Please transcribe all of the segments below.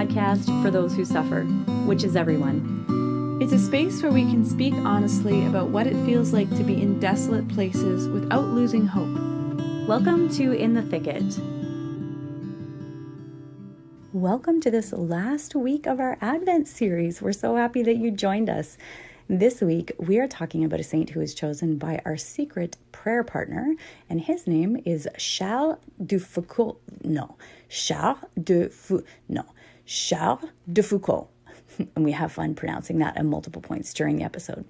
podcast for those who suffer, which is everyone. It's a space where we can speak honestly about what it feels like to be in desolate places without losing hope. Welcome to In the Thicket. Welcome to this last week of our Advent series. We're so happy that you joined us. This week, we are talking about a saint who is chosen by our secret prayer partner, and his name is Charles de Foucauld. Charles de Foucauld. And we have fun pronouncing that at multiple points during the episode.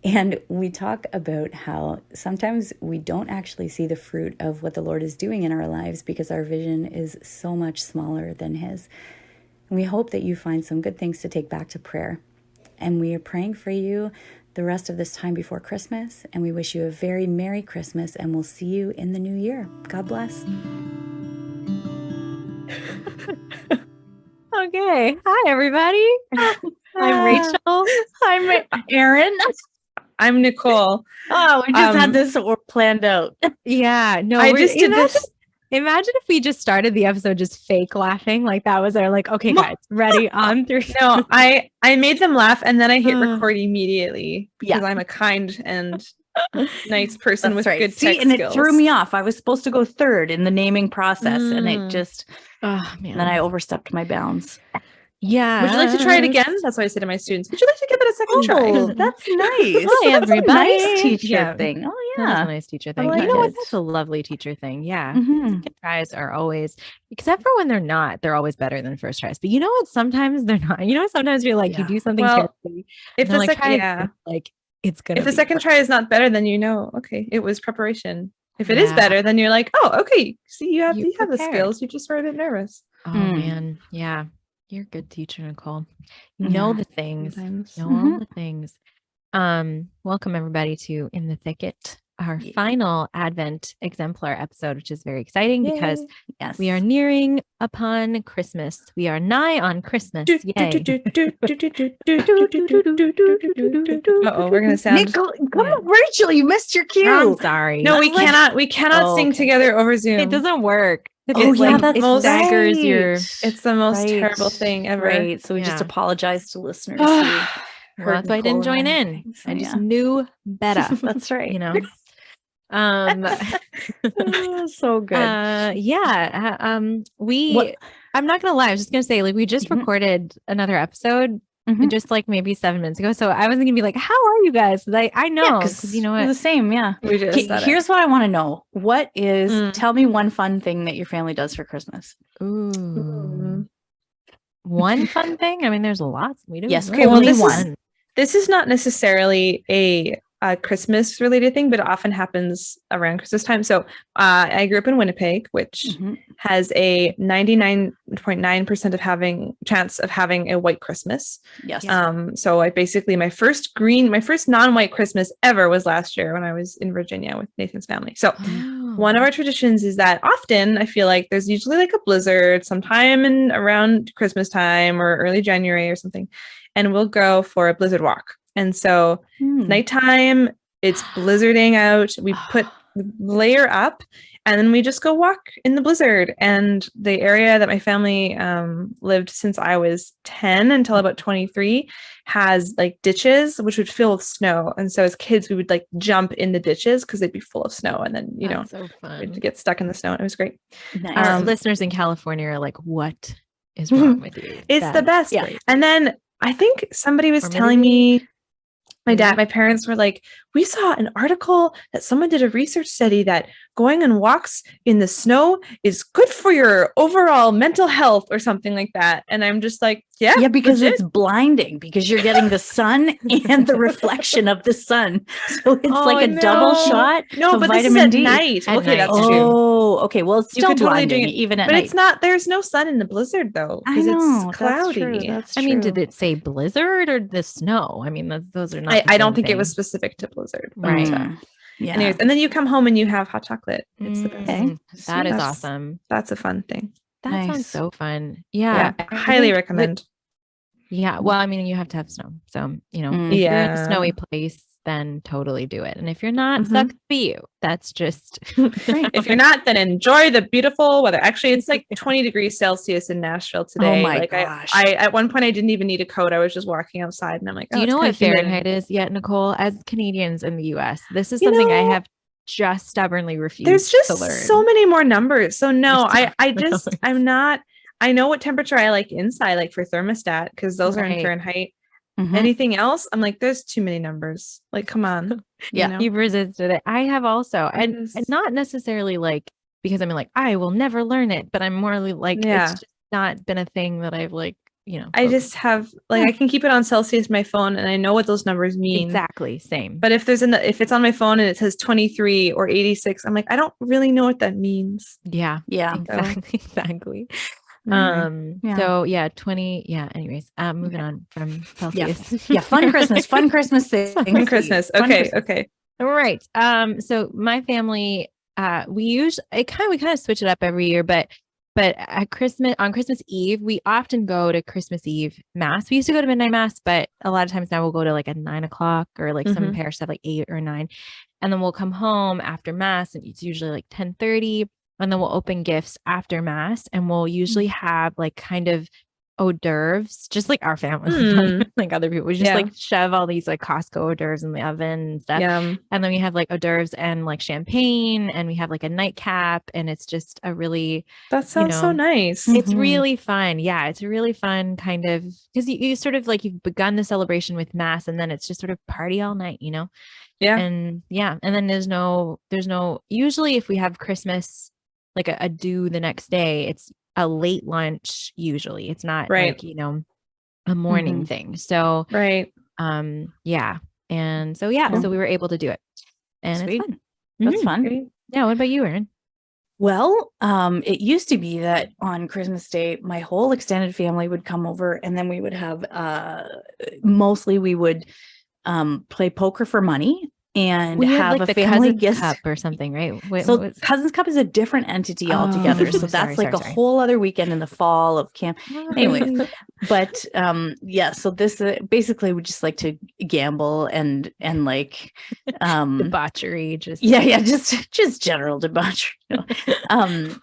And we talk about how sometimes we don't actually see the fruit of what the Lord is doing in our lives because our vision is so much smaller than his. And we hope that you find some good things to take back to prayer. And we are praying for you the rest of this time before Christmas. And we wish you a very Merry Christmas, and we'll see you in the new year. God bless. Okay. Hi, everybody. I'm Rachel. I'm Erin. I'm Nicole. Oh, we just had this planned out. Yeah. No, I just did this. Imagine if we just started the episode just fake laughing. Like that was our okay, guys, ready on three. No, I made them laugh and then I hit record immediately because I'm a kind and nice person with good tech and skills. It threw me off. I was supposed to go third in the naming process and it just, man. then I overstepped my bounds. Yeah. Would you like to try it again? That's what I say to my students. Would you like to give it a second try? That's nice. Hi, everybody. Nice teacher thing. Oh, yeah. That is a nice teacher thing. like You know what? it. That's a lovely teacher thing. Yeah. Mhm. Second tries are always, except for when they're not, they're always better than first tries. But you know what? Sometimes they're not. You know what? Sometimes you're like, you do something terribly. If and the they're second, it's going to if the second try is not better, then you know, okay, it was preparation. If it is better, then you're like, oh, okay. See, you have the skills. You just were a bit nervous. Oh man. Yeah. You're a good teacher, Nicole. You know the things. Sometimes. Know all the things. Welcome everybody to In the Thicket, our final Advent exemplar episode, which is very exciting because we are nearing upon Christmas. We are nigh on Christmas. Yay. Uh-oh, we're gonna sound. Nicole, come on, Rachel, you missed your cue. I'm sorry. No, we cannot. We cannot sing together over Zoom. It doesn't work. That's it staggers your. It's the most terrible thing ever. Right. So we just apologize to listeners. Well, that's why I didn't join in. I just knew better. That's right. You know. So good. I'm not gonna lie, I was just gonna say, we just recorded another episode just maybe 7 minutes ago. So I wasn't gonna be like, how are you guys? I know, because you know what, the same. Yeah. We just here's what I want to know. What is tell me one fun thing that your family does for Christmas? Ooh. One fun thing? I mean, there's lots we do. Yes. Okay, well, this is not necessarily a Christmas related thing, but it often happens around Christmas time. So I grew up in Winnipeg, which has a 99.9% chance of having a white Christmas. Yes. So I basically, my first non-white Christmas ever was last year when I was in Virginia with Nathan's family. So one of our traditions is that often I feel like there's usually a blizzard sometime in around Christmas time or early January or something. And we'll go for a blizzard walk. And so nighttime, it's blizzarding out. We put the layer up and then we just go walk in the blizzard. And the area that my family lived since I was 10 until about 23 has ditches, which would fill with snow. And so as kids, we would jump in the ditches because they'd be full of snow. And then, so fun. we'd get stuck in the snow. And it was great. Nice. Our listeners in California are like, what is wrong with you? It's the best. Yeah. And then I think somebody was telling me, my parents were like, we saw an article that someone did a research study that going on walks in the snow is good for your overall mental health or something like that. And I'm just like, yeah, because it's blinding because you're getting the sun and the reflection of the sun. So it's a double shot. No, of but vitamin this is at D. night. Okay, that's true. Oh, okay. Well, it's still blinding even at night. But it's not, there's no sun in the blizzard though, because it's cloudy. That's true. I mean, did it say blizzard or the snow? I mean, those are not. I don't think it was specific to blizzard. Right. Yeah. Anyways, and then you come home and you have hot chocolate. It's the best. Okay. That is awesome. That's a fun thing. That sounds so fun. Yeah. I highly recommend. Yeah. Well, I mean, you have to have snow. So, if you're in Yeah. a snowy place, then totally do it. And if you're not, sucks for you. That's just if you're not, then enjoy the beautiful weather. Actually, it's like 20 degrees Celsius in Nashville today. Oh my like gosh. I at one point I didn't even need a coat. I was just walking outside and I'm like, do you know what Fahrenheit is yet, Nicole? As Canadians in the US, this is something I have just stubbornly refused there's just to learn. so many more numbers. So no, I'm not. I know what temperature I like inside, like for thermostat, because those are in Fahrenheit. Anything else, I'm like, there's too many numbers. Like, come on. You've resisted it. I have also, and not necessarily like because I'm like I will never learn it, but I'm more like it's just not been a thing that I've like, I just have like I can keep it on Celsius my phone and I know what those numbers mean. Exactly, same. But if it's on my phone and it says 23 or 86, I'm like, I don't really know what that means. Yeah, exactly. Mm-hmm. So 20. Anyways, moving on from Celsius. Fun Christmas thing. Fun Christmas. Okay. All right. So my family, we kind of switch it up every year, but at on Christmas Eve, we often go to Christmas Eve mass. We used to go to midnight mass, but a lot of times now we'll go to like at 9 o'clock or like some parishes have like 8 or 9. And then we'll come home after mass and it's usually like 10:30. And then we'll open gifts after mass and we'll usually have like kind of hors d'oeuvres, just like our family, like other people. We just like shove all these like Costco hors d'oeuvres in the oven and stuff. And then we have like hors d'oeuvres and like champagne and we have like a nightcap and it's just a really, that sounds so nice. It's really fun. Yeah. It's a really fun kind of, because you sort of like you've begun the celebration with mass and then it's just sort of party all night, Yeah. And then there's no, usually if we have Christmas, like a due the next day, it's a late lunch. Usually it's not like, a morning thing. So, and so, so we were able to do it and Sweet. It's fun. That's fun. Great. Yeah. What about you, Erin? Well, it used to be that on Christmas Day, my whole extended family would come over and then we would have, mostly we would, play poker for money. And have like a family gift cup or something, right? Cousins Cup is a different entity altogether. So that's like a whole other weekend in the fall of camp. Anyways, but so this basically we just like to gamble and like debauchery, just general debauchery,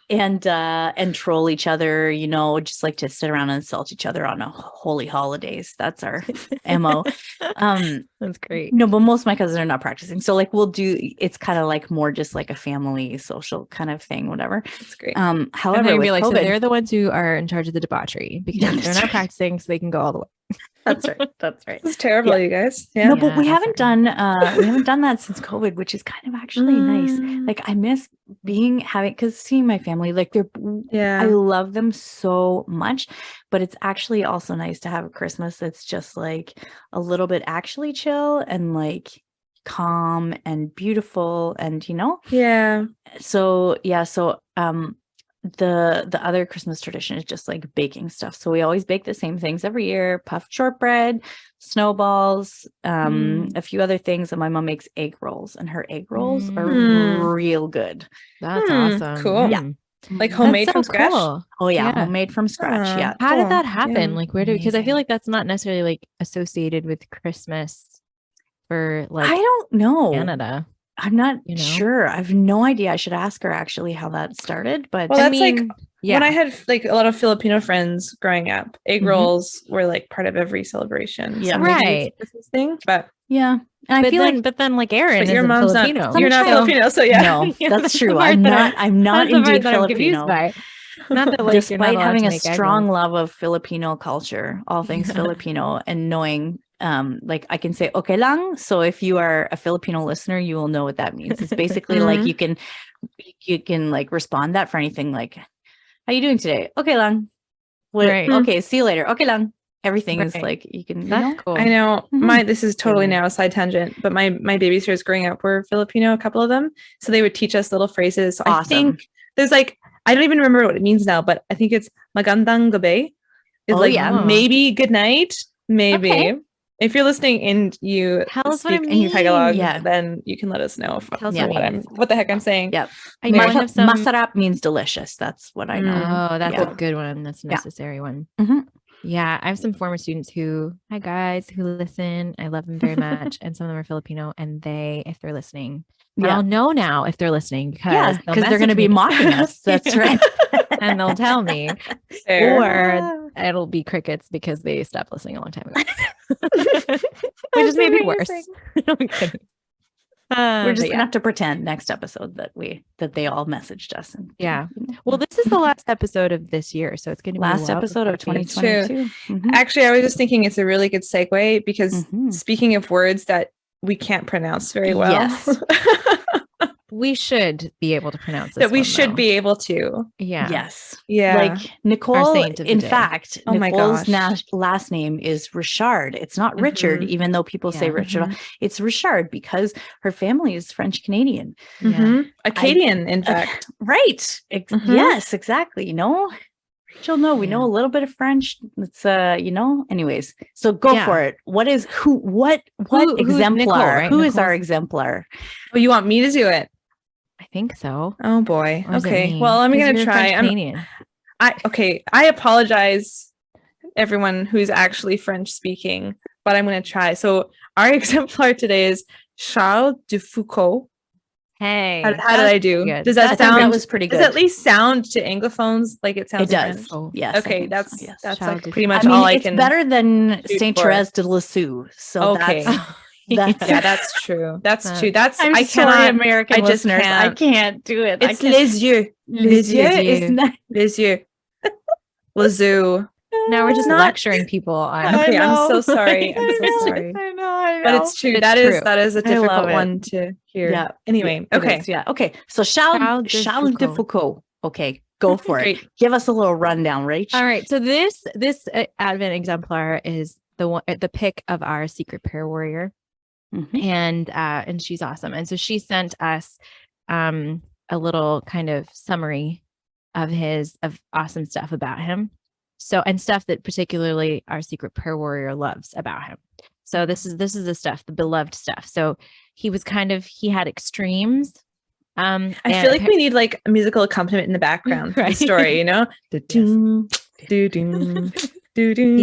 and troll each other, just like to sit around and insult each other on holy holidays. That's our MO. That's great. No, but most of my cousins are not practicing. So like it's kind of like more just like a family social kind of thing, whatever. It's great. However, I realize so they're the ones who are in charge of the debauchery because they're not practicing, so they can go all the way. That's right. It's terrible, you guys. Yeah. No, but we haven't done that since COVID, which is kind of actually nice. Like I miss because seeing my family, like I love them so much, but it's actually also nice to have a Christmas that's just like a little bit actually chill and like calm and beautiful and so the other Christmas tradition is just like baking stuff. So we always bake the same things every year: puffed shortbread, snowballs, a few other things. And my mom makes egg rolls, and her egg rolls are real good. That's awesome. Cool. Yeah. Like homemade from scratch. Cool. Oh yeah, homemade from scratch. Yeah. How did that happen? Yeah. Like because I feel like that's not necessarily like associated with Christmas for like I don't know. Canada. I'm not sure. I have no idea. I should ask her actually how that started. But well, that's like when I had like a lot of Filipino friends growing up, egg rolls were like part of every celebration. Yeah. So right. It's this thing, but yeah. And I feel but then like Erin, your mom's Filipino. You're not Filipino, so yeah. No, that's true. I'm not indeed Filipino. Not that like despite having a strong love of Filipino culture, all things Filipino, and knowing like I can say okay lang. So if you are a Filipino listener, you will know what that means. It's basically like you can like respond that for anything like, how you doing today? Okay lang. Right. Okay, see you later. Okay lang. Everything is like you can. That's cool. I know. This is totally now a side tangent, but my babysitters growing up were Filipino, a couple of them, so they would teach us little phrases. So awesome. I think there's like, I don't even remember what it means now, but I think it's magandang gabi. Is maybe good night. Maybe. Okay. If you're listening and you speak in Tagalog, then you can let us know what the heck I'm saying. Yep. I know masarap means delicious. That's what I know. Oh, that's a good one. That's a necessary one. Yeah, I have some former students hi guys, who listen. I love them very much. And some of them are Filipino, and if they're listening, I'll know now if they're listening because they're going to be mocking us. That's right. And they'll tell me, or it'll be crickets because they stopped listening a long time ago, which is maybe worse. We're just gonna have to pretend next episode that they all messaged us. And well, this is the last episode of this year, so it's going to be last episode of 2022. Actually, I was just thinking it's a really good segue because speaking of words that we can't pronounce very well, yes. We should be able to pronounce this. That we should be able to. Yeah. Yes. Yeah. Like Nicole, in fact, oh Nicole's last name is Richard. It's not Richard, even though people say Richard. It's Richard because her family is French Canadian. Acadian, in fact. Right. Yes, exactly. Rachel, we know a little bit of French. It's anyways. So go for it. What exemplar? Nicole, right? Who is our exemplar? Oh, you want me to do it? I think so. Oh boy. Okay. Well, I'm going to try. I apologize everyone who's actually French speaking, but I'm going to try. So our exemplar today is Charles de Foucauld. Hey, how did I do? Good. Does that sound? That was pretty good. Does at least sound to Anglophones like it sounds? It does. Oh, yes. Okay, that's yes. like pretty much all I can. It's better than Saint Therese de Lisieux. So okay. That's true. That's true. I'm sorry, American listeners. I can't do it. It's les yeux. Les yeux is not les yeux. Les yeux. Now we're just lecturing people on. Okay, I'm so sorry. I know. But it's true. That is a difficult one to hear. Yeah. Anyway. Okay. Okay. So Charles de Foucauld. Okay, go for it. Give us a little rundown, Rach. All right. So this Advent exemplar is the pick of our secret prayer warrior. And she's awesome. And so she sent us a little kind of summary of awesome stuff about him. So, and stuff that particularly our secret prayer warrior loves about him. So this is the stuff, the beloved stuff. So he had extremes. I feel like we need like a musical accompaniment in the background for the story, He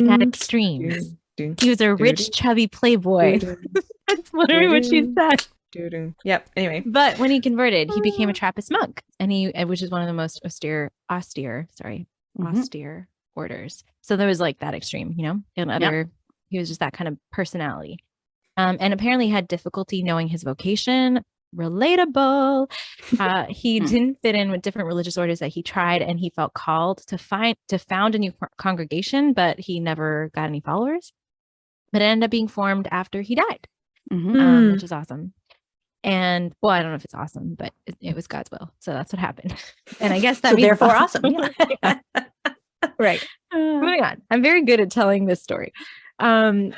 had extremes. He was a rich, chubby playboy. That's literally what she said. Yep. Anyway, but when he converted, he became a Trappist monk, which is one of the most austere orders. So there was like that extreme, and he was just that kind of personality. And apparently had difficulty knowing his vocation. Relatable. He didn't fit in with different religious orders that he tried, and he felt called to found a new congregation, but he never got any followers. But it ended up being formed after he died, which is awesome. And well, I don't know if it's awesome, but it was God's will, so that's what happened. And I guess that means therefore awesome. Yeah. Right. Moving on. I'm very good at telling this story. You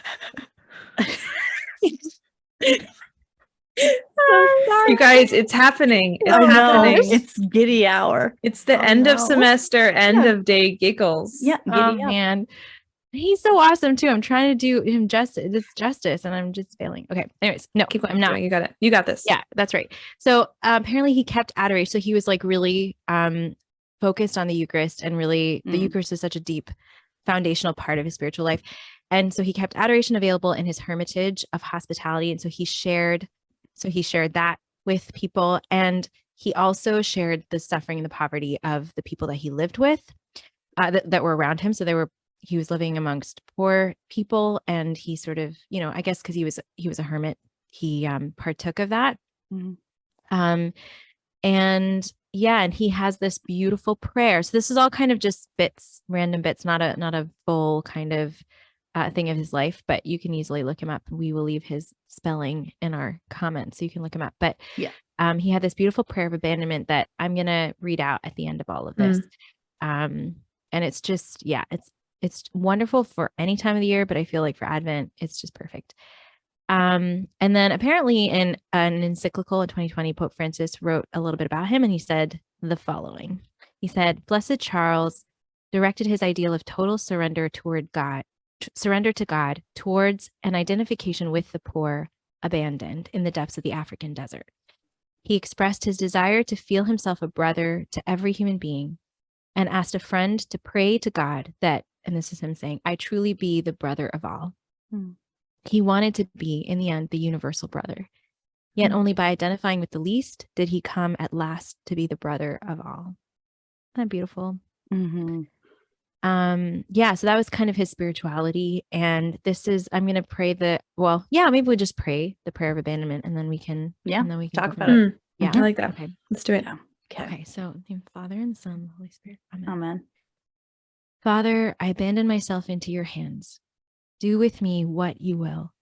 guys, it's happening. It's happening. It's giddy hour. It's the end of semester, end of day giggles. Yeah. Man. He's so awesome too. I'm trying to do him justice and I'm just failing. Okay. Anyways, no, keep going. I'm not. You got it. You got this. Yeah, that's right. So apparently he kept adoration. So he was like really focused on the Eucharist, and really the Eucharist is such a deep foundational part of his spiritual life. And so he kept adoration available in his hermitage of hospitality. And so he shared that with people. And he also shared the suffering and the poverty of the people that he lived with, that were around him. So he was living amongst poor people, and he sort of, I guess because he was a hermit, he partook of that. And he has this beautiful prayer. So this is all kind of just random bits, not a full kind of thing of his life, but you can easily look him up. We will leave his spelling in our comments so you can look him up. But he had this beautiful prayer of abandonment that I'm going to read out at the end of all of this. And it's just, it's wonderful for any time of the year, but I feel like for Advent, it's just perfect. And then apparently in an encyclical in 2020, Pope Francis wrote a little bit about him, and he said the following. He said, "Blessed Charles directed his ideal of total surrender to God towards an identification with the poor abandoned in the depths of the African desert. He expressed his desire to feel himself a brother to every human being, and asked a friend to pray to God that and this is him saying, I truly be the brother of all. Mm. He wanted to be, in the end, the universal brother. Yet only by identifying with the least did he come at last to be the brother of all. Isn't that beautiful? Mm-hmm. So that was kind of his spirituality. And this is, I'm going to pray maybe we'll just pray the prayer of abandonment, and then we can, talk about it. Yeah. I like that. Okay. Let's do it. Yeah. Okay. So in the name of the Father and the Son and the Holy Spirit. Amen. Amen. Father, I abandon myself into your hands. Do with me what you will.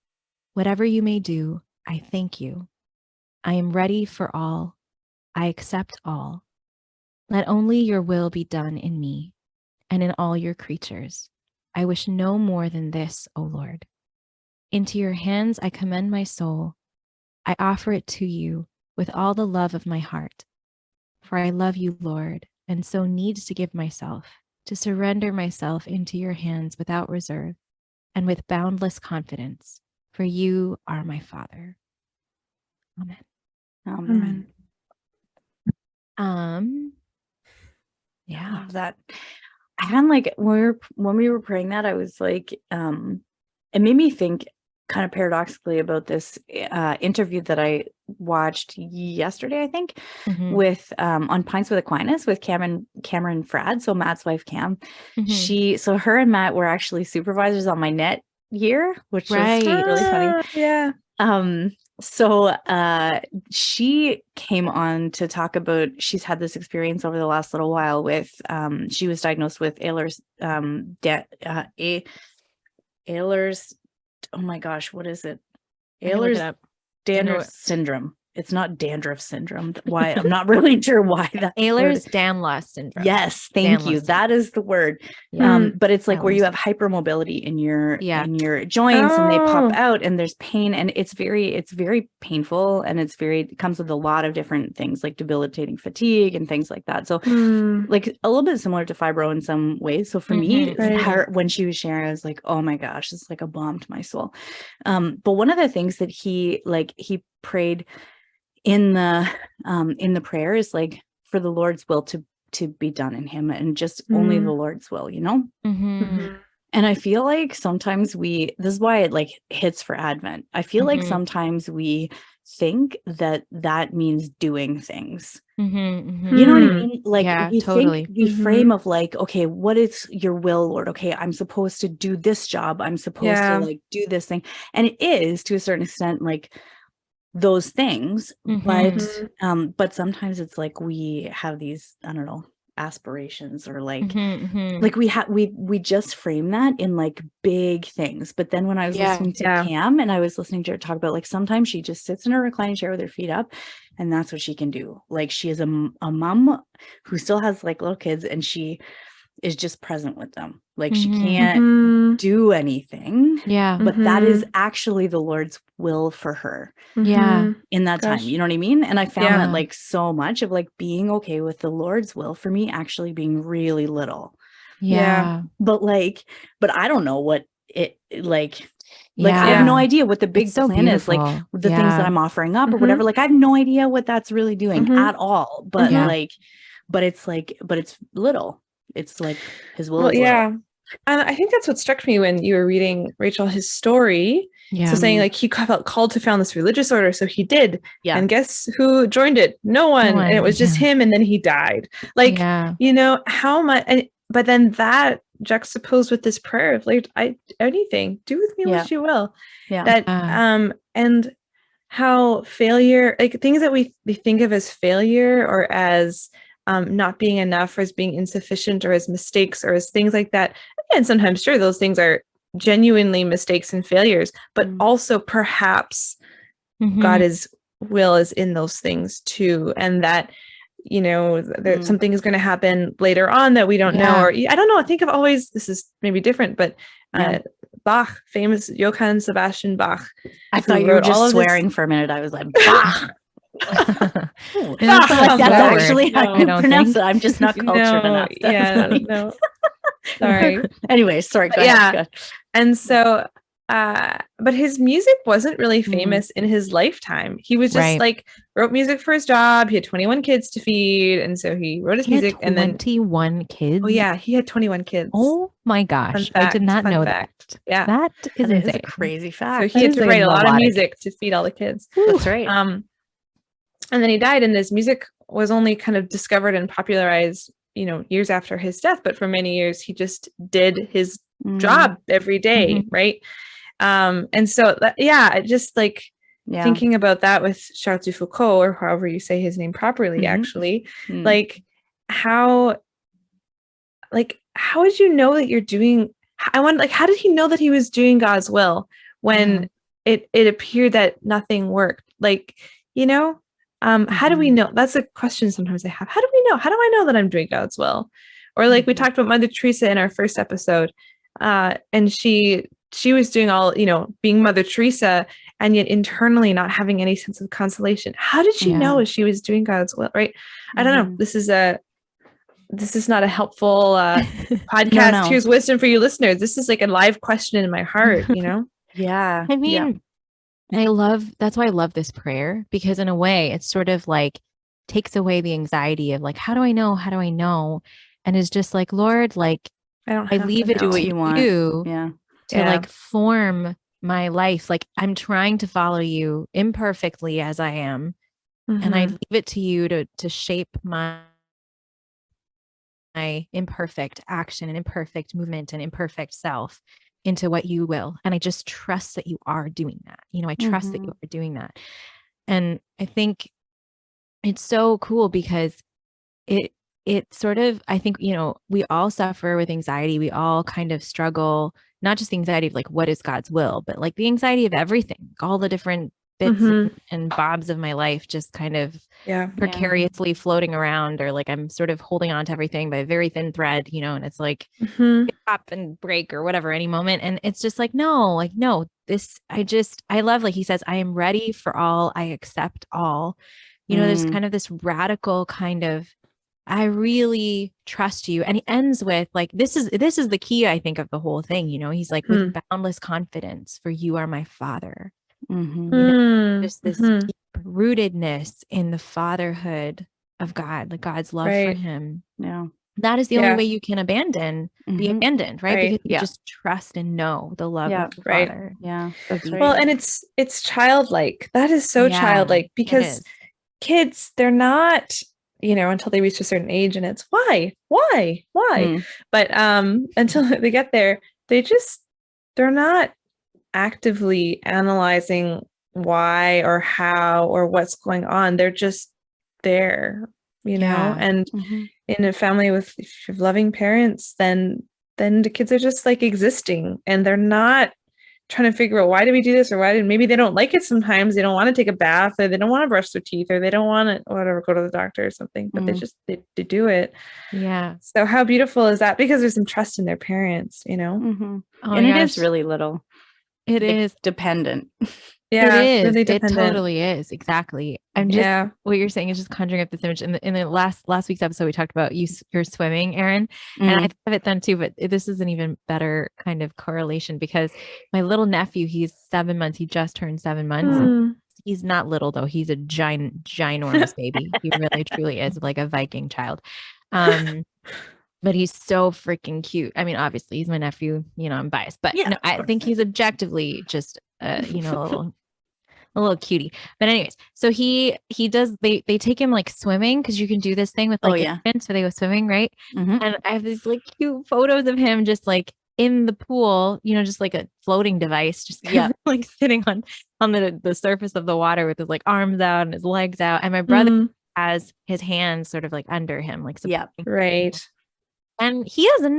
Whatever you may do, I thank you. I am ready for all. I accept all. Let only your will be done in me and in all your creatures. I wish no more than this, O Lord. Into your hands I commend my soul. I offer it to you with all the love of my heart. For I love you, Lord, and so need to give myself, to surrender myself into your hands without reserve and with boundless confidence, for you are my Father. Amen. Amen. Yeah. I love that. I had when we were praying that, I was like, it made me think kind of paradoxically about this interview that I watched yesterday, I think, with on Pints with Aquinas with Cameron Frad, so Matt's wife Cam. Her and Matt were actually supervisors on my net year, which was really funny. Yeah. So she came on to talk about, she's had this experience over the last little while with, she was diagnosed with Ehlers, oh my gosh, what is it? Ehlers-Danlos syndrome. It's not dandruff syndrome. Why? I'm not really sure why that. Ehlers-Danlos syndrome. Yes, thank you. That is the word. Yeah. But it's like where you have hypermobility in your joints, and they pop out, and there's pain, and it's very painful, and it comes with a lot of different things like debilitating fatigue and things like that. So like a little bit similar to fibro in some ways. So for me, when she was sharing, I was like, oh my gosh, it's like a balm to my soul. But one of the things that he prayed in the prayer is like for the Lord's will to be done in him, and just only the Lord's will, you know? And I feel like sometimes this is why it like hits for Advent. I feel like sometimes we think that means doing things. You know what I mean? Like we frame of like, okay, what is your will, Lord? Okay, I'm supposed to do this job. I'm supposed to like do this thing. And it is to a certain extent like those things, but sometimes it's like we have these, I don't know, aspirations, or like like we just frame that in like big things. But then when I was listening to Cam, and I was listening to her talk about like sometimes she just sits in her reclining chair with her feet up, and that's what she can do. Like she is a mom who still has like little kids, and she is just present with them. Like she can't do anything. But that is actually the Lord's will for her. In that time. You know what I mean? And I found that like so much of like being okay with the Lord's will for me actually being really little. But I don't know what it like I have no idea what the big plan is, like the things that I'm offering up or whatever. Like I have no idea what that's really doing at all. But but it's little. It's like his will is little. And I think that's what struck me when you were reading, Rachel, his story. So saying like he felt called to found this religious order, so he did. And guess who joined it? No one. And it was just him, and then he died. Like, you know, how much, but then that juxtaposed with this prayer of like, anything, do with me what you will. That and how failure, like things that we think of as failure or as not being enough, or as being insufficient, or as mistakes, or as things like that. And sometimes, sure, those things are genuinely mistakes and failures, but also perhaps God's will is in those things too. And that, you know, something is going to happen later on that we don't know, or I don't know. I think of always, this is maybe different, but Bach, famous Johann Sebastian Bach. I thought you were just swearing for a minute. I was like, Bach. That's actually how you pronounce it. I'm just not cultured enough. No. Sorry. Anyway, sorry. Go ahead. And so, but his music wasn't really famous in his lifetime. He was just like wrote music for his job. He had 21 kids to feed, and so he wrote his music. And then 21 kids. Oh yeah, he had 21 kids. Oh My gosh, I did not know that. Yeah. That is That insane. is a crazy So fact. he had to like write a lot of melodic. music to feed all the kids. That's right. And then he died, and this music was only kind of discovered and popularized, years after his death. But for many years, he just did his job every day, right? And so, just like thinking about that with Charles de Foucauld, or however you say his name properly, actually, like how would you know that you're doing? I wonder, like, how did he know that he was doing God's will when it appeared that nothing worked? Like, how do we know? That's a question sometimes I have. How do we know? How do I know that I'm doing God's will? Or like we talked about Mother Teresa in our first episode, and she was doing all, being Mother Teresa, and yet internally not having any sense of consolation. How did she know she was doing God's will? Right? I don't know. This is not a helpful podcast. No. Here's wisdom for you listeners. This is like a live question in my heart, Yeah. I mean, that's why I love this prayer, because in a way it's sort of like takes away the anxiety of like, how do I know? How do I know? And is just like, Lord, like, I leave it do what to you want. To like form my life. Like I'm trying to follow you imperfectly as I am. And I leave it to you to shape my imperfect action and imperfect movement and imperfect self into what you will. And I just trust that you are doing that. I trust that you are doing that. And I think it's so cool because it sort of, I think, we all suffer with anxiety. We all kind of struggle, not just the anxiety of like, what is God's will, but like the anxiety of everything, all the different bits and bobs of my life, just kind of precariously floating around, or like I'm sort of holding on to everything by a very thin thread, and it's like pop and break or whatever any moment. And it's just like, no, I love, like he says, I am ready for all, I accept all, there's kind of this radical kind of, I really trust you. And he ends with like, this is the key, I think, of the whole thing. He's like, with boundless confidence, for you are my Father. Just this deep rootedness in the fatherhood of God, like God's love for him. Yeah. That is the only way you can be abandoned, right? Because you just trust and know the love of the Father. Yeah. That's right. Well, and it's childlike. That is so childlike, because kids, they're not, until they reach a certain age, and it's why. But until they get there, they're not actively analyzing why or how or what's going on. They're just there, and in a family with loving parents, then the kids are just like existing, and they're not trying to figure out, why do we do this, or maybe they don't like it sometimes. They don't want to take a bath, or they don't want to brush their teeth, or they don't want to go to the doctor or something, but they do it. Yeah. So how beautiful is that? Because there's some trust in their parents, and it is really little. It is dependent. Yeah, it is. Really dependent. It totally is. Exactly. I'm just what you're saying is just conjuring up this image. In the last week's episode, we talked about your swimming, Erin, and I have it then too. But this is an even better kind of correlation, because my little nephew, he's 7 months. He just turned 7 months. He's not little though. He's a ginormous baby. He really truly is like a Viking child. But he's so freaking cute. I mean, obviously he's my nephew, I'm biased, but I think he's objectively just, a little cutie. But anyways, so he does, they take him like swimming, because you can do this thing with like infants, so they go swimming, right? And I have these like cute photos of him just like in the pool, just like a floating device, just like sitting on the surface of the water with his like arms out and his legs out. And my brother has his hands sort of like under him, like right. And he doesn't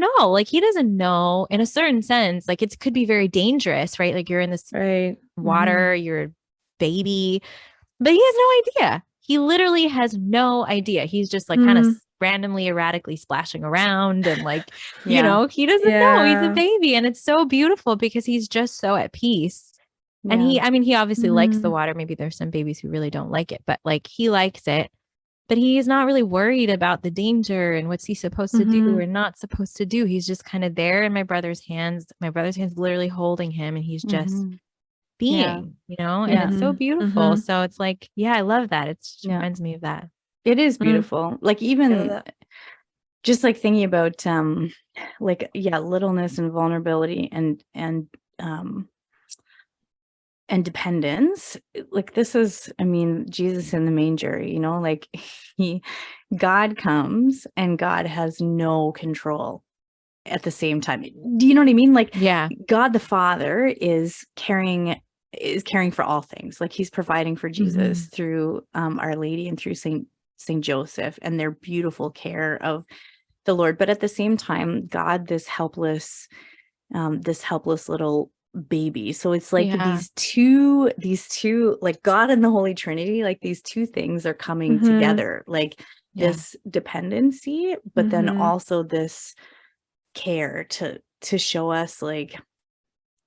know in a certain sense, like it could be very dangerous, right? Like you're in this water, you're a baby, but he has no idea. He literally has no idea. He's just like kind of randomly, erratically splashing around, and like, he doesn't know he's a baby. And it's so beautiful because he's just so at peace. And he obviously likes the water. Maybe there's some babies who really don't like it, but like he likes it. But he's not really worried about the danger and what's he supposed to do or not supposed to do. He's just kind of there in my brother's hands literally holding him, and he's just being, and it's so beautiful. So it's like, I love that. It reminds me of that. It is beautiful. Like even just like thinking about like, yeah, littleness and vulnerability and dependence. Like, this is, I mean, Jesus in the manger, you know, like God comes and God has no control at the same time. Do you know what I mean? Like, Yeah. God the Father is caring for all things. Like, he's providing for Jesus through Our Lady and through Saint Joseph and their beautiful care of the Lord. But at the same time, God, this helpless little baby. So it's like these two, like God and the Holy Trinity, like these two things are coming together, like this dependency, but then also this care to show us like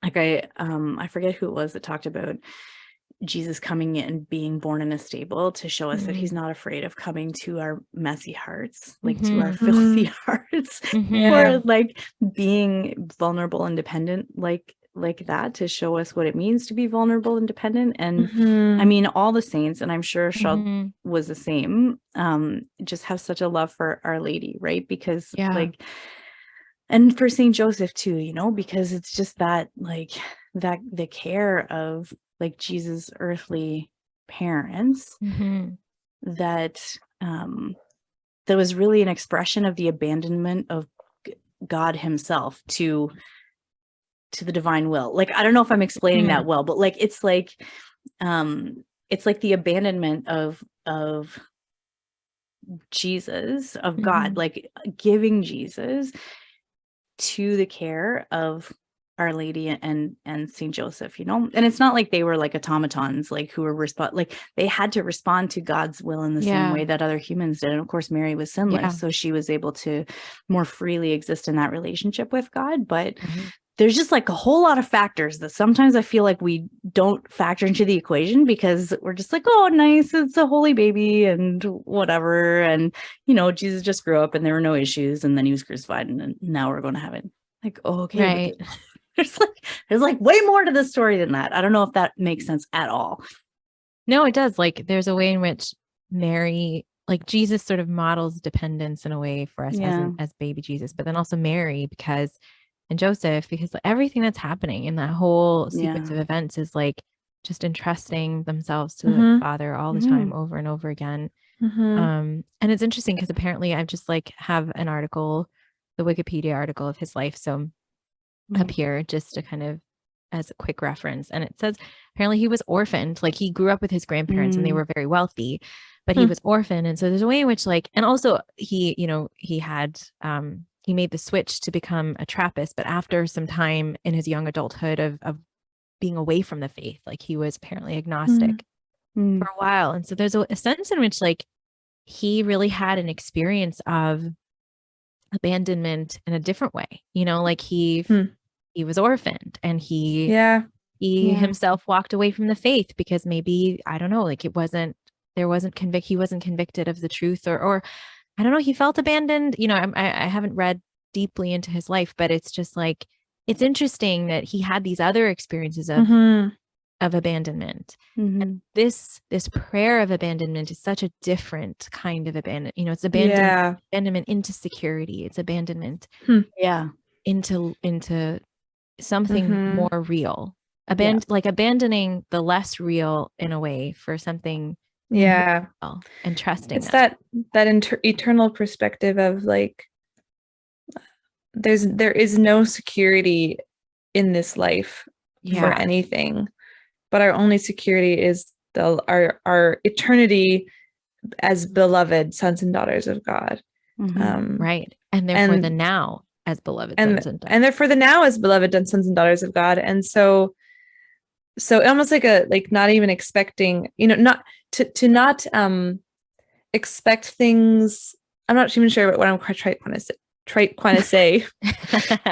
I forget who it was that talked about Jesus coming in and being born in a stable to show us that he's not afraid of coming to our messy hearts, like to our filthy hearts, or like being vulnerable and dependent, like that, to show us what it means to be vulnerable and dependent. And I mean, all the saints, and I'm sure Charles was the same, just have such a love for Our Lady, right? Because like, and for Saint Joseph too, you know, because it's just that, like, that the care of like Jesus' earthly parents, that that was really an expression of the abandonment of God himself to the divine will. Like, I don't know if I'm explaining that well, but like it's like the abandonment of Jesus, of God, like giving Jesus to the care of Our Lady and Saint Joseph, you know. And it's not like they were like automatons, like who were like they had to respond to God's will in the same way that other humans did. And of course, Mary was sinless, so she was able to more freely exist in that relationship with God. But there's just like a whole lot of factors that sometimes I feel like we don't factor into the equation, because we're just like, oh, nice, it's a holy baby and whatever. And, you know, Jesus just grew up and there were no issues, and then he was crucified, and now we're going to heaven. Like, oh, okay. Right. There's like way more to the story than that. I don't know if that makes sense at all. No, it does. Like, there's a way in which Mary, like Jesus sort of models dependence in a way for us as baby Jesus, but then also Mary and Joseph, because everything that's happening in that whole sequence of events is like just entrusting themselves to the Father all the time, over and over again. And it's interesting because apparently I've just like have an article, the Wikipedia article of his life. So up here, just to kind of as a quick reference. And it says apparently he was orphaned. Like, he grew up with his grandparents and they were very wealthy, but he was orphaned. And so there's a way in which, like, and also he, you know, he had he made the switch to become a Trappist, but after some time in his young adulthood of being away from the faith, like he was apparently agnostic for a while. And so there's a sense in which like he really had an experience of abandonment in a different way, you know, like he was orphaned, and he himself walked away from the faith because maybe, I don't know, like he wasn't convicted of the truth, or I don't know, he felt abandoned. You know, I haven't read deeply into his life, but it's just like, it's interesting that he had these other experiences of abandonment. And this prayer of abandonment is such a different kind of abandonment. You know, it's abandonment into security. It's abandonment into something more real. Like abandoning the less real in a way for something real, and trusting it's that eternal perspective of like, there is no security in this life for anything, but our only security is our eternity as beloved sons and daughters of God. Right. And therefore the now as beloved sons and daughters. And therefore the now as beloved sons and daughters of God. And so almost like not even expecting, you know, not to expect things. I'm not even sure what I'm trying to say,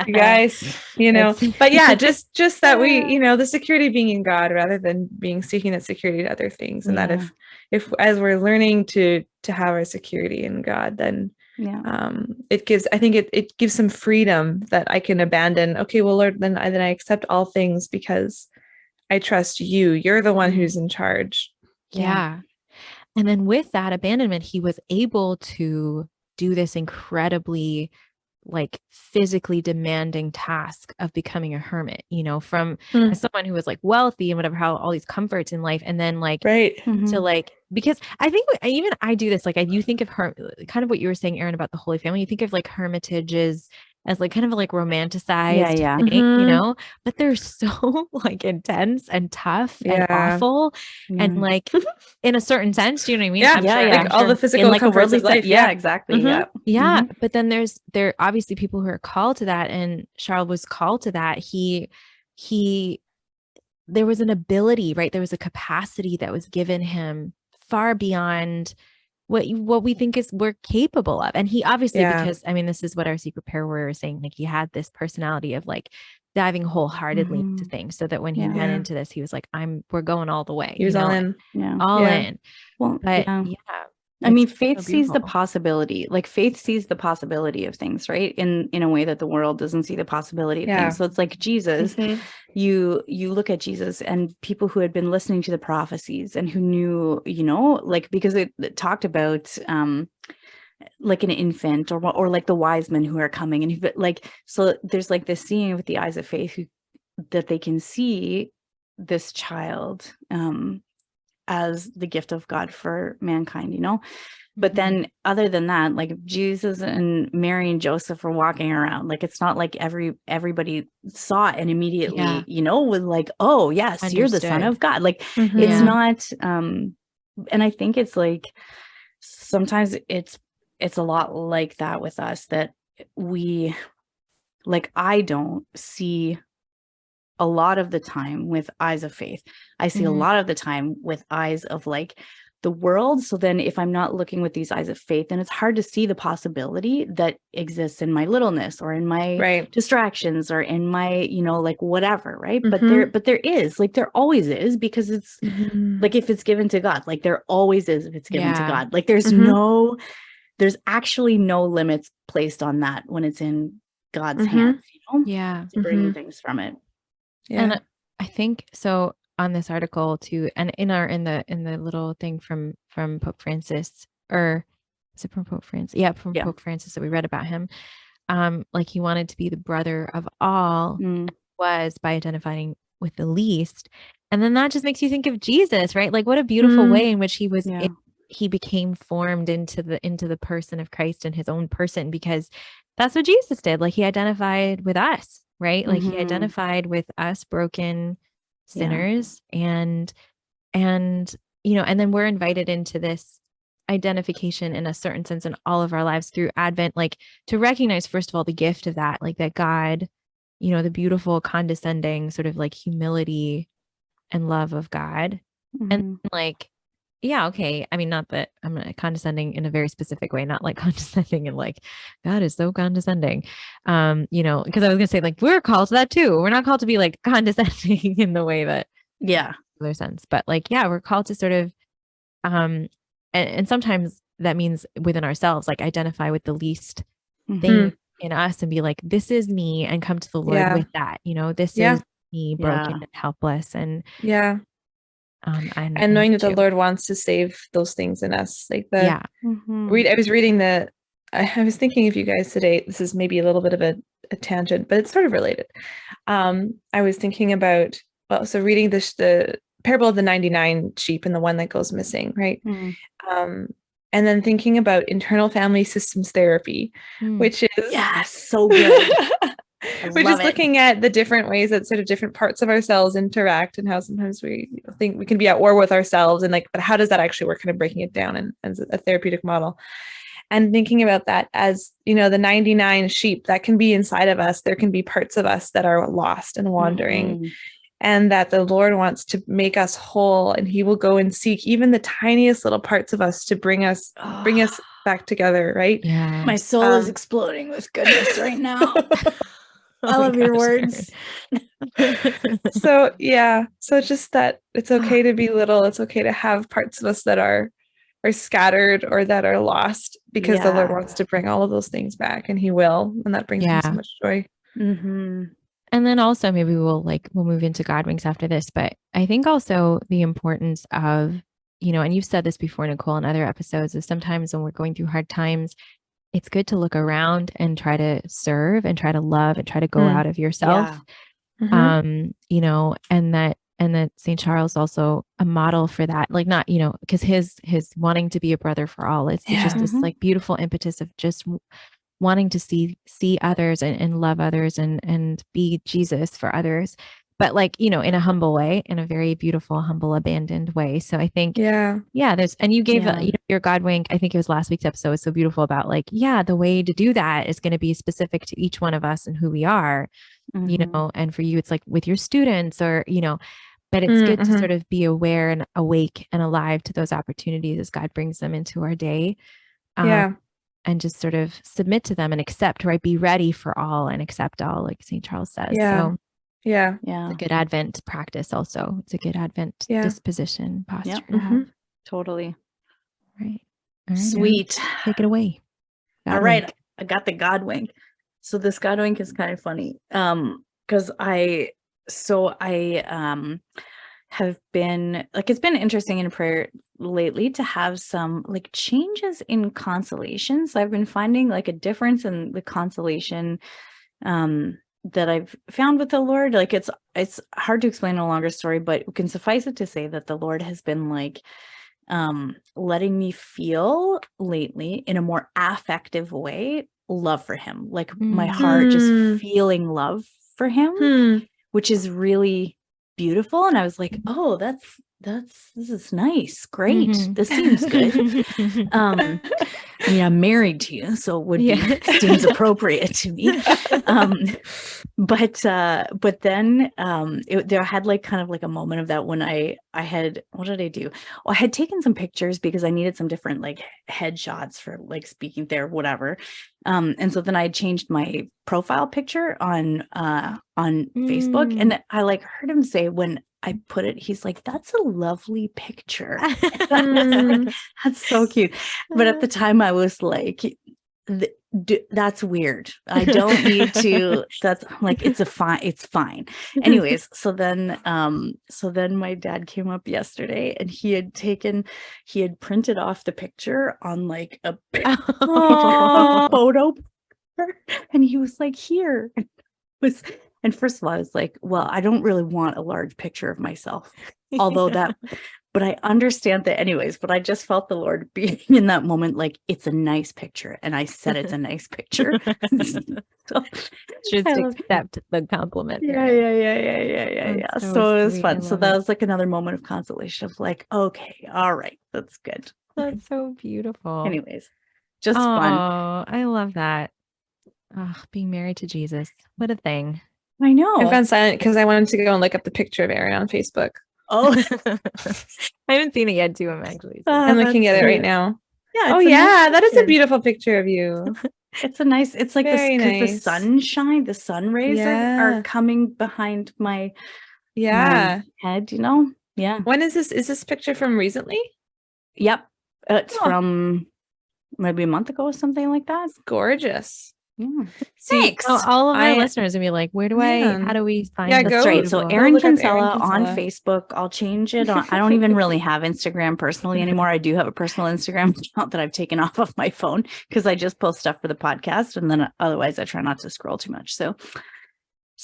you guys, you know, but yeah, just that we, you know, the security being in God rather than seeking that security to other things. And that if as we're learning to have our security in God, then it gives, I think it gives some freedom that I can abandon. Okay, well, Lord, then I accept all things because I trust you. You're the one who's in charge. Yeah. And then with that abandonment, he was able to do this incredibly like physically demanding task of becoming a hermit, from as someone who was like wealthy and whatever, how all these comforts in life. And then like, to like, because I think even I do this, like you think of kind of what you were saying, Erin, about the Holy Family, you think of like hermitages as like kind of like romanticized thing, but they're so like intense and tough and awful and like in a certain sense, do you know what I mean? I'm sure. Like all the physical like comforts of life. Yeah, exactly. Yeah. But then there are obviously people who are called to that, and Charles was called to that. There was an ability, right? There was a capacity that was given him far beyond what we think we're capable of. And he obviously, because I mean, this is what our secret prayer warrior was saying, like he had this personality of like diving wholeheartedly into things, so that when he went into this, he was like, we're going all the way. He was all in. All in. Well, but I mean, faith sees the possibility. Like faith sees the possibility of things, right? In a way that the world doesn't see the possibility of things. So it's like Jesus. You look at Jesus and people who had been listening to the prophecies and who knew, like because it talked about like an infant or like the wise men who are coming, and like, so there's like this seeing with the eyes of faith that they can see this child as the gift of God for mankind, but then other than that, like Jesus and Mary and Joseph were walking around, like it's not like everybody saw it and immediately was like, oh yes, understood. You're the Son of God, like it's not and I think it's like sometimes it's a lot like that with us, that we like, I don't see a lot of the time with eyes of faith. I see a lot of the time with eyes of like the world. So then if I'm not looking with these eyes of faith, then it's hard to see the possibility that exists in my littleness or in my distractions or in my, like whatever. Right. But there is, like, there always is, because it's like, if it's given to God, like there always is, if it's given to God, like there's actually no limits placed on that when it's in God's hands, to bring things from it. And I think so on this article too, and in the little thing from Pope Francis, or is it from Pope Francis? Yeah, from Pope Francis that we read about him. Like he wanted to be the brother of all, was by identifying with the least. And then that just makes you think of Jesus, right? Like what a beautiful way in which he was he became formed into the person of Christ and his own person, because that's what Jesus did. Like he identified with us, right? Like he identified with us broken sinners, and and then we're invited into this identification in a certain sense in all of our lives through Advent, like to recognize first of all the gift of that, like that God, the beautiful condescending sort of like humility and love of God, and like okay. I mean, not that I'm condescending in a very specific way, not like condescending and like God is so condescending, because I was gonna say like we're called to that too. We're not called to be like condescending in the way that other sense, but like we're called to sort of and sometimes that means within ourselves, like identify with the least thing in us and be like, this is me, and come to the Lord with that. This is me, broken and helpless, and and knowing that the Lord wants to save those things in us, like I was reading I was thinking of you guys today. This is maybe a little bit of a tangent, but it's sort of related. I was thinking about reading the parable of the 99 sheep and the one that goes missing, right? And then thinking about internal family systems therapy, which is so good. We're just looking at the different ways that sort of different parts of ourselves interact, and how sometimes we think we can be at war with ourselves, and like, but how does that actually work? Kind of breaking it down and as a therapeutic model, and thinking about that as, the 99 sheep that can be inside of us. There can be parts of us that are lost and wandering, and that the Lord wants to make us whole, and he will go and seek even the tiniest little parts of us to bring us back together. Right. Yeah. My soul is exploding with goodness right now. I love your words. So just that it's okay to be little. It's okay to have parts of us that are scattered or that are lost, because the Lord wants to bring all of those things back, and he will, and that brings him so much joy. And then also maybe we'll move into God Wings after this, but I think also the importance of, and you've said this before, Nicole, in other episodes, is sometimes when we're going through hard times, it's good to look around and try to serve and try to love and try to go out of yourself. You know, and that St. Charles also a model for that, like not, you know, because his wanting to be a brother for all, it's just this like beautiful impetus of just wanting to see others and love others and be Jesus for others, but like, you know, in a humble way, in a very beautiful, humble, abandoned way. So I think, there's, and you gave you know, your God wink, I think it was last week's episode, was so beautiful about like, the way to do that is going to be specific to each one of us and who we are, you know, and for you, it's like with your students or, you know, but it's good to sort of be aware and awake and alive to those opportunities as God brings them into our day. And just sort of submit to them and accept, right? Be ready for all and accept all, like St. Charles says. So it's a good Advent practice also. It's a good Advent disposition posture to have. Totally. Right. All right. Sweet. Take it away. God wink. I got the God wink. So this God wink is kind of funny. Because I have been like, it's been interesting in prayer lately to have some like changes in consolation. So I've been finding like a difference in the consolation that I've found with the Lord. Like it's hard to explain in a longer story, but we can suffice it to say that the Lord has been like letting me feel lately in a more affective way love for him, like my heart just feeling love for him, which is really beautiful. And I was like, oh, this is nice. Great. This seems good. I mean, I'm married to you, so it would be seems appropriate to me. But then there had like kind of like a moment of that when I had, what did I do? Well, I had taken some pictures because I needed some different like headshots for like speaking there, whatever. And so then I changed my profile picture on Facebook, and I like heard him say when I put it, he's like, that's a lovely picture. Like, that's so cute. But at the time I was like, that's weird. I don't need to, that's like, it's fine. Anyways, so then my dad came up yesterday and he had printed off the picture on like a photo, and he was like, here. And first of all, I was like, well, I don't really want a large picture of myself, although but I understand that anyways, but I just felt the Lord being in that moment, like it's a nice picture. And I said, it's a nice picture. So, just accept the compliment. Yeah. So it was fun. So that was like another moment of consolation of like, okay, all right, that's good. That's so beautiful. Anyways, just fun. Oh, I love that. Oh, being married to Jesus. What a thing. I know. I've gone silent because I wanted to go and look up the picture of Aaron on Facebook. Oh, I haven't seen it yet too. I'm actually I'm looking at it right now. Yeah. That is a beautiful picture of you. It's like the sunshine, the sun rays are coming behind my head, you know? Yeah. When is this? Is this picture from recently? Yep. It's from maybe a month ago or something like that. It's gorgeous. Yeah. Thanks. So all of our listeners will be like, how do we find this? That's right. So Erin Kinsella on Facebook. I'll change it. I don't even really have Instagram personally anymore. I do have a personal Instagram account that I've taken off of my phone because I just post stuff for the podcast, and then otherwise I try not to scroll too much. So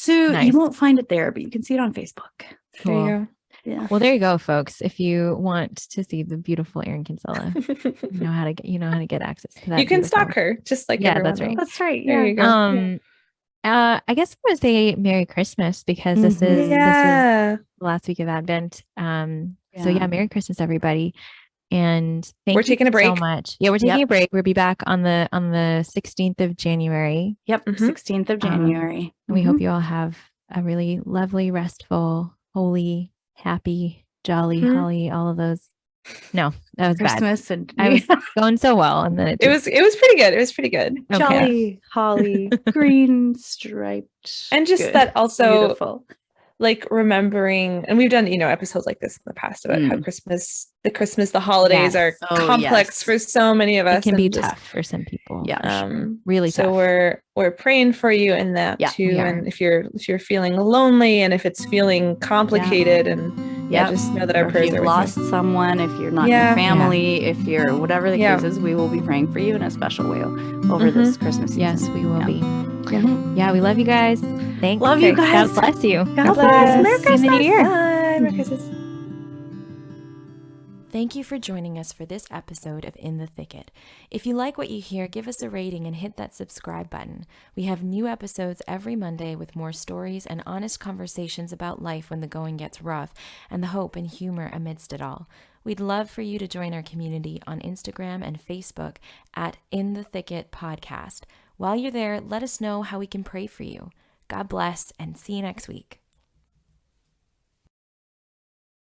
nice. You won't find it there, but you can see it on Facebook. Cool. There you go. Yeah. Well, there you go, folks. If you want to see the beautiful Erin Kinsella, you know how to get access to that. You can stalk her, just like that's right. That's right. There you go. I guess I would say Merry Christmas because this is the last week of Advent. So Merry Christmas, everybody. And we're taking a break so much. Yeah, we're taking a break. We'll be back on the 16th of January. Yep. 16th of January. We hope you all have a really lovely, restful, holy, happy, jolly, holly, all of those. No, that was Christmas bad. And I was going so well, and then it was pretty good. It was pretty good. Okay. Jolly, holly, green, striped, and just good. That also beautiful. Like remembering, and we've done episodes like this in the past about how the holidays are complex for so many of us. It can be tough for some people. Yeah, really. So tough. we're praying for you in that too. And if you're feeling lonely, and if it's feeling complicated, and just know that our or prayers if are you've with lost you. someone, if you're not in your family, if you're whatever the case is, we will be praying for you in a special way over this Christmas season. Yes, we will be. Yeah, we love you guys. Thanks. Love you guys. God bless you. God bless. Merry See you in the new year. Bye. Merry Christmas. Thank you for joining us for this episode of In the Thicket. If you like what you hear, give us a rating and hit that subscribe button. We have new episodes every Monday with more stories and honest conversations about life when the going gets rough and the hope and humor amidst it all. We'd love for you to join our community on Instagram and Facebook at In the Thicket Podcast. While you're there, let us know how we can pray for you. God bless and see you next week.